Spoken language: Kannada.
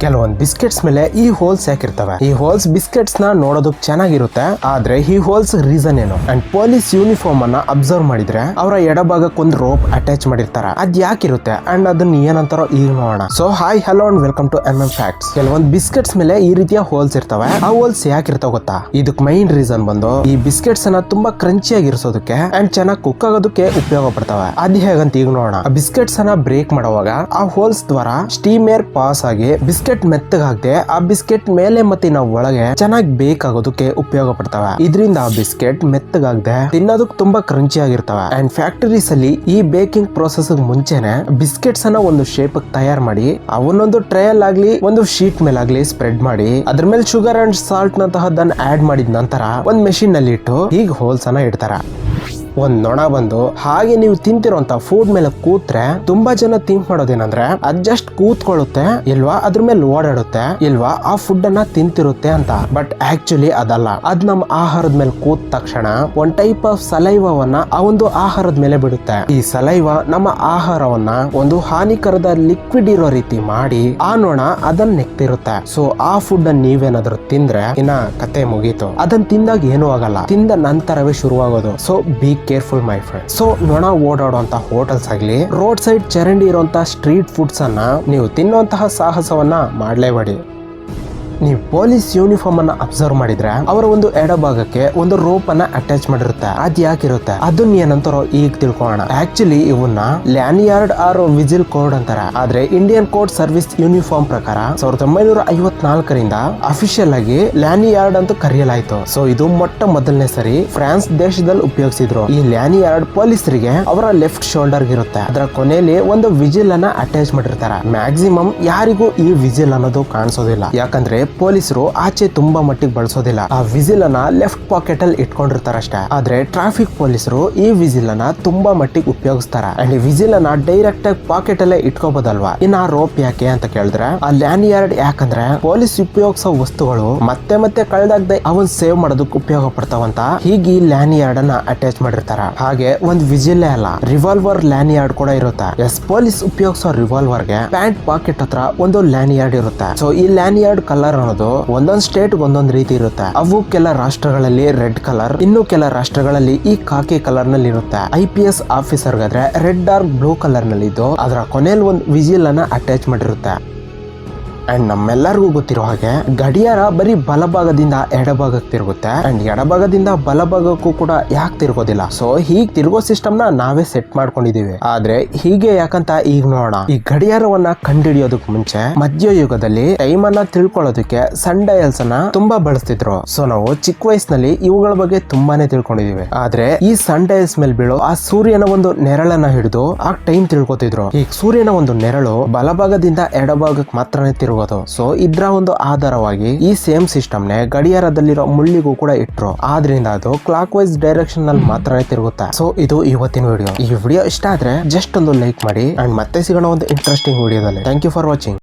ಕೆಲವೊಂದು ಬಿಸ್ಕೆಟ್ಸ್ ಮೇಲೆ ಈ ಹೋಲ್ಸ್ ಯಾಕಿರ್ತವೆ. ಈ ಹೋಲ್ಸ್ ಬಿಸ್ಕೆಟ್ಸ್ ನ ನೋಡೋದಕ್ಕೆ ಚೆನ್ನಾಗಿರುತ್ತೆ, ಆದ್ರೆ ಈ ಹೋಲ್ಸ್ ರೀಸನ್ ಏನು? ಅಂಡ್ ಪೊಲೀಸ್ ಯೂನಿಫಾರ್ಮ್ ಅನ್ನ ಅಬ್ಸರ್ವ್ ಮಾಡಿದ್ರೆ ಅವರ ಎಡಭಾಗಕ್ಕೆ ಒಂದು ರೋಪ್ ಅಟ್ಯಾಚ್ ಮಾಡಿರ್ತಾರೆ. ಅದ್ ಯಾಕಿರುತ್ತೆ ಅಂಡ್ ಅದನ್ನ ಏನಂತಾರೋ ಈಗ ನೋಡೋಣ. So hi hello and welcome to MM facts. ಕೆಲವೊಂದು ಬಿಸ್ಕೆಟ್ಸ್ ಮೇಲೆ ಈ ರೀತಿಯ ಹೋಲ್ಸ್ ಇರ್ತವೆ. ಆ ಹೋಲ್ಸ್ ಯಾಕಿರ್ತಾವ ಗೊತ್ತಾ? ಇದಕ್ ಮೈನ್ ರೀಸನ್ ಬಂದು ಈ ಬಿಸ್ಕೆಟ್ಸ್ ಅನ್ನ ತುಂಬಾ ಕ್ರಂಚಿ ಆಗಿರಿಸೋದಕ್ಕೆ ಅಂಡ್ ಚೆನ್ನಾಗಿ ಕುಕ್ ಆಗೋದಕ್ಕೆ ಉಪಯೋಗ ಪಡ್ತವೆ. ಅದ್ ಹೇಗಂತ ಈಗ ನೋಡೋಣ. ಆ ಬಿಸ್ಕೆಟ್ಸ್ ಅನ್ನ ಬ್ರೇಕ್ ಮಾಡುವಾಗ ಆ ಹೋಲ್ಸ್ ದ್ವಾರ ಸ್ಟೀಮ್ ಏರ್ ಪಾಸ್ ಆಗಿ ಬಿಸ್ಕೆಟ್ ಮೆತ್ತಗಾಗದೆ ಆ ಬಿಸ್ಕೆಟ್ ಮೇಲೆ ಮತ್ತೆ ನಾವು ಒಳಗೆ ಚೆನ್ನಾಗಿ ಬೇಕ್ ಆಗೋದಕ್ಕೆ ಉಪಯೋಗ ಪಡ್ತವೆ. ಇದರಿಂದ ಆ ಬಿಸ್ಕೆಟ್ ಮೆತ್ತಗಾಗದೆ ತಿನ್ನೋದಕ್ಕೆ ತುಂಬಾ ಕ್ರಂಚಿ ಆಗಿರ್ತವೆ. ಅಂಡ್ ಫ್ಯಾಕ್ಟರೀಸ್ ಅಲ್ಲಿ ಈ ಬೇಕಿಂಗ್ ಪ್ರೋಸೆಸ್ ಮುಂಚೆನೆ ಬಿಸ್ಕೆಟ್ಸ್ ಅನ್ನ ಒಂದು ಶೇಪ್ ತಯಾರು ಮಾಡಿ ಅವನ್ನೊಂದು ಟ್ರೇಲ್ ಆಗ್ಲಿ ಒಂದು ಶೀಟ್ ಮೇಲೆ ಆಗ್ಲಿ ಸ್ಪ್ರೆಡ್ ಮಾಡಿ ಅದ್ರ ಮೇಲೆ ಶುಗರ್ ಅಂಡ್ ಸಾಲ್ಟ್ ನಂತಹದನ್ನ ಆಡ್ ಮಾಡಿದ ನಂತರ ಒಂದ್ ಮೆಷಿನ್ ನಲ್ಲಿ ಇಟ್ಟು ಈಗ ಹೋಲ್ಸ್ ಅನ್ನ ಇಡ್ತಾರ. ಒಂದ್ ನೊಣ ಬಂದು ಹಾಗೆ ನೀವು ತಿಂತಿರೋಂತ ಫುಡ್ ಮೇಲೆ ಕೂತ್ರೆ ತುಂಬಾ ಜನ ಥಿಂಕ್ ಮಾಡೋದೇನಂದ್ರೆ ಅದ್ ಜಸ್ಟ್ ಕೂತ್ಕೊಳ್ಳುತ್ತೆ ಇಲ್ವಾ ಅದ್ರ ಮೇಲೆ ಓಡಾಡುತ್ತೆ ಇಲ್ವಾ ಆ ಫುಡ್ ಅನ್ನ ತಿಂತಿರುತ್ತೆ ಅಂತ. ಬಟ್ ಆಕ್ಚುಲಿ ಅದಲ್ಲ. ಅದ್ ನಮ್ಮ ಆಹಾರದ ಮೇಲೆ ಕೂತ ತಕ್ಷಣ ಒಂದ್ ಟೈಪ್ ಆಫ್ ಸಲೈವವನ್ನ ಆ ಒಂದು ಆಹಾರದ ಮೇಲೆ ಬಿಡುತ್ತೆ. ಈ ಸಲೈವ ನಮ್ಮ ಆಹಾರವನ್ನ ಒಂದು ಹಾನಿಕರದ ಲಿಕ್ವಿಡ್ ಇರೋ ರೀತಿ ಮಾಡಿ ಆ ನೊಣ ಅದನ್ನ ನೆಕ್ತಿರುತ್ತೆ. ಸೊ ಆ ಫುಡ್ ಅನ್ನ ನೀವೇನಾದ್ರೂ ತಿಂದ್ರೆ ಇನ್ನ ಕತೆ ಮುಗೀತು. ಅದನ್ನ ತಿಂದಾಗ ಏನೂ ಆಗಲ್ಲ, ತಿಂದ ನಂತರವೇ ಶುರುವಾಗೋದು. So be careful my friend. So ನೊಣ ಓಡಾಡುವಂತ ಹೋಟೆಲ್ಸ್ ಆಗ್ಲಿ ರೋಡ್ ಸೈಡ್ ಚರಂಡಿ ಇರುವಂತಹ ಸ್ಟ್ರೀಟ್ ಫುಡ್ಸ್ ಅನ್ನ ನೀವು ತಿನ್ನುವಂತಹ ಸಾಹಸವನ್ನ ಮಾಡ್ಲೇಬೇಡಿ. ನೀವು ಪೊಲೀಸ್ ಯೂನಿಫಾರ್ಮ್ ಅನ್ನ ಅಬ್ಸರ್ವ್ ಮಾಡಿದ್ರೆ ಅವರ ಒಂದು ಎಡಭಾಗಕ್ಕೆ ಒಂದು ರೋಪ್ ಅನ್ನ ಅಟ್ಯಾಚ್ ಮಾಡಿರುತ್ತೆ. ಅದ್ ಯಾಕಿರುತ್ತೆ ಅದನ್ನ ಏನಂತಾರೋ ಈಗ ತಿಳ್ಕೊಳ್ಳೋಣ. ಆಕ್ಚುಲಿ ಇವನ್ನ ಲ್ಯಾನಿಯಾರ್ಡ್ ಆರ್ ವಿಜಿಲ್ ಕೋಡ್ ಅಂತಾರೆ. ಆದ್ರೆ ಇಂಡಿಯನ್ ಕೋಡ್ ಸರ್ವಿಸ್ ಯೂನಿಫಾರ್ಮ್ ಪ್ರಕಾರ 1954ರಿಂದ ಅಫಿಷಿಯಲ್ ಆಗಿ ಲ್ಯಾನಿಯಾರ್ಡ್ ಅಂತ ಕರೆಯಲಾಯಿತು. ಸೊ ಇದು ಮೊಟ್ಟ ಮೊದಲನೇ ಸರಿ ಫ್ರಾನ್ಸ್ ದೇಶದಲ್ಲಿ ಉಪಯೋಗಿಸಿದ್ರು. ಈ ಲ್ಯಾನಿಯಾರ್ಡ್ ಪೊಲೀಸರಿಗೆ ಅವರ ಲೆಫ್ಟ್ ಶೋಲ್ಡರ್ ಇರುತ್ತೆ. ಅದರ ಕೊನೆಯಲ್ಲಿ ಒಂದು ವಿಜಿಲ್ ಅನ್ನ ಅಟ್ಯಾಚ್ ಮಾಡಿರ್ತಾರೆ. ಮ್ಯಾಕ್ಸಿಮಮ್ ಯಾರಿಗೂ ಈ ವಿಜಿಲ್ ಅನ್ನೋದು ಕಾಣಿಸೋದಿಲ್ಲ, ಯಾಕಂದ್ರೆ ಪೊಲೀಸರು ಆಚೆ ತುಂಬಾ ಮಟ್ಟಿಗೆ ಬಳಸೋದಿಲ್ಲ. ಆ ವಿಜಿಲ್ ಅನ್ನ ಲೆಫ್ಟ್ ಪಾಕೆಟ್ ಅಲ್ಲಿ ಇಟ್ಕೊಂಡಿರ್ತಾರೆ ಅಷ್ಟೇ. ಆದ್ರೆ ಟ್ರಾಫಿಕ್ ಪೊಲೀಸರು ಈ ವಿಜಿಲ್ ಅನ್ನ ತುಂಬಾ ಮಟ್ಟಿಗೆ ಉಪಯೋಗಿಸ್ತಾರೆ. ಅಂಡ್ ಈ ವಿಜಿಲ್ ಅನ್ನ ಡೈರೆಕ್ಟ್ ಆಗಿ ಪಾಕೆಟ್ ಅಲ್ಲೇ ಇಟ್ಕೋಬಹುದಲ್ವಾ. ಇನ್ನ ಆ ರೋಪ್ ಯಾಕೆ ಅಂತ ಕೇಳಿದ್ರೆ ಆ ಲ್ಯಾನಿಯಾರ್ಡ್ ಯಾಕಂದ್ರೆ ಪೊಲೀಸ್ ಉಪಯೋಗಿಸೋ ವಸ್ತುಗಳು ಮತ್ತೆ ಮತ್ತೆ ಕಳೆದಾಗದೆ ಅವನ್ ಸೇವ್ ಮಾಡೋದಕ್ಕೆ ಉಪಯೋಗ ಪಡ್ತಾವಂತ ಹೀಗೆ ಈ ಲ್ಯಾನಿಯಾರ್ಡ್ ಅನ್ನ ಅಟ್ಯಾಚ್ ಮಾಡಿರ್ತಾರ. ಹಾಗೆ ಒಂದ್ ವಿಜಿಲ್ ಅಲ್ಲ, ರಿವಾಲ್ವರ್ ಲ್ಯಾನಿಯಾರ್ಡ್ ಕೂಡ ಇರುತ್ತೆ. ಎಸ್, ಪೊಲೀಸ್ ಉಪಯೋಗಿಸೋ ರಿವಾಲ್ವರ್ ಗೆ ಪ್ಯಾಂಟ್ ಪಾಕೆಟ್ ಹತ್ರ ಒಂದು ಲ್ಯಾನಿಯಾರ್ಡ್ ಇರುತ್ತೆ. ಸೊ ಈ ಲ್ಯಾನಿಯಾರ್ಡ್ ಕಲರ್ ಅನ್ನೋದು ಒಂದೊಂದ್ ಸ್ಟೇಟ್ ಒಂದೊಂದ್ ರೀತಿ ಇರುತ್ತೆ. ಅವು ಕೆಲ ರಾಷ್ಟ್ರಗಳಲ್ಲಿ ರೆಡ್ ಕಲರ್, ಇನ್ನು ಕೆಲ ರಾಷ್ಟ್ರಗಳಲ್ಲಿ ಈ ಕಾಕಿ ಕಲರ್ ನಲ್ಲಿ ಇರುತ್ತೆ. IPS ಆಫೀಸರ್ ಗಾದ್ರೆ ರೆಡ್ ಆರ್ ಬ್ಲೂ ಕಲರ್ ನಲ್ಲಿ ಇದ್ದು ಅದರ ಕೊನೆಯಲ್ಲಿ ಒಂದು ವಿಜಿಲ್ ಅನ್ನ ಅಟ್ಯಾಚ್ ಮಾಡಿರುತ್ತೆ. ಅಂಡ್ ನಮ್ಮೆಲ್ಲರಿಗೂ ಗೊತ್ತಿರೋ ಹಾಗೆ ಗಡಿಯಾರ ಬರೀ ಬಲಭಾಗದಿಂದ ಎಡಭಾಗಕ್ಕೆ ತಿರುಗುತ್ತೆ ಅಂಡ್ ಎಡಭಾಗದಿಂದ ಬಲಭಾಗಕ್ಕೂ ಕೂಡ ಯಾಕೆ ತಿರುಗೋದಿಲ್ಲ. ಸೊ ಹೀಗ್ ತಿರುಗೋ ಸಿಸ್ಟಮ್ ನ ನಾವೇ ಸೆಟ್ ಮಾಡ್ಕೊಂಡಿದೀವಿ. ಆದ್ರೆ ಹೀಗೆ ಯಾಕಂತ ಈಗ ನೋಡೋಣ. ಈ ಗಡಿಯಾರವನ್ನ ಕಂಡುಹಿಡಿಯೋದಕ್ಕೆ ಮುಂಚೆ ಮಧ್ಯಯುಗದಲ್ಲಿ ಟೈಮ್ ಅನ್ನ ತಿಳ್ಕೊಳ್ಳೋದಕ್ಕೆ ಸನ್ ಡಯಲ್ಸ್ ಅನ್ನ ತುಂಬಾ ಬಳಸ್ತಿದ್ರು. ಸೊ ನಾವು ಚಿಕ್ಕ ವಯಸ್ಸಿನಲ್ಲಿ ಇವುಗಳ ಬಗ್ಗೆ ತುಂಬಾನೇ ತಿಳ್ಕೊಂಡಿದೀವಿ. ಆದ್ರೆ ಈ ಸನ್ ಡಯಲ್ಸ್ ಮೇಲೆ ಬೀಳೋ ಆ ಸೂರ್ಯನ ಒಂದು ನೆರಳನ್ನ ಹಿಡಿದು ಆ ಟೈಮ್ ತಿಳ್ಕೊತಿದ್ರು. ಈಗ ಸೂರ್ಯನ ಒಂದು ನೆರಳು ಬಲಭಾಗದಿಂದ ಎಡಭಾಗಕ್ಕೆ ಮಾತ್ರನೇ ತಿರುಗೋದು. ಸೊ ಇದ್ರ ಒಂದು ಆಧಾರವಾಗಿ ಈ ಸೇಮ್ ಸಿಸ್ಟಮ್ ನೇ ಗಡಿಯಾರದಲ್ಲಿರೋ ಮುಳ್ಳಿಗೂ ಕೂಡ ಇಟ್ರು. ಆದ್ರಿಂದ ಅದು ಕ್ಲಾಕ್ ವೈಸ್ ಡೈರೆಕ್ಷನ್ ನಲ್ಲಿ ಮಾತ್ರ ತಿರುಗುತ್ತೆ. ಸೊ ಇದು ಇವತ್ತಿನ ವಿಡಿಯೋ. ಈ ವಿಡಿಯೋ ಇಷ್ಟ ಆದ್ರೆ ಜಸ್ಟ್ ಒಂದು ಲೈಕ್ ಮಾಡಿ ಅಂಡ್ ಮತ್ತೆ ಸಿಗೋಣ ಒಂದು ಇಂಟ್ರೆಸ್ಟಿಂಗ್ ವಿಡಿಯೋದಲ್ಲಿ. Thank you for watching.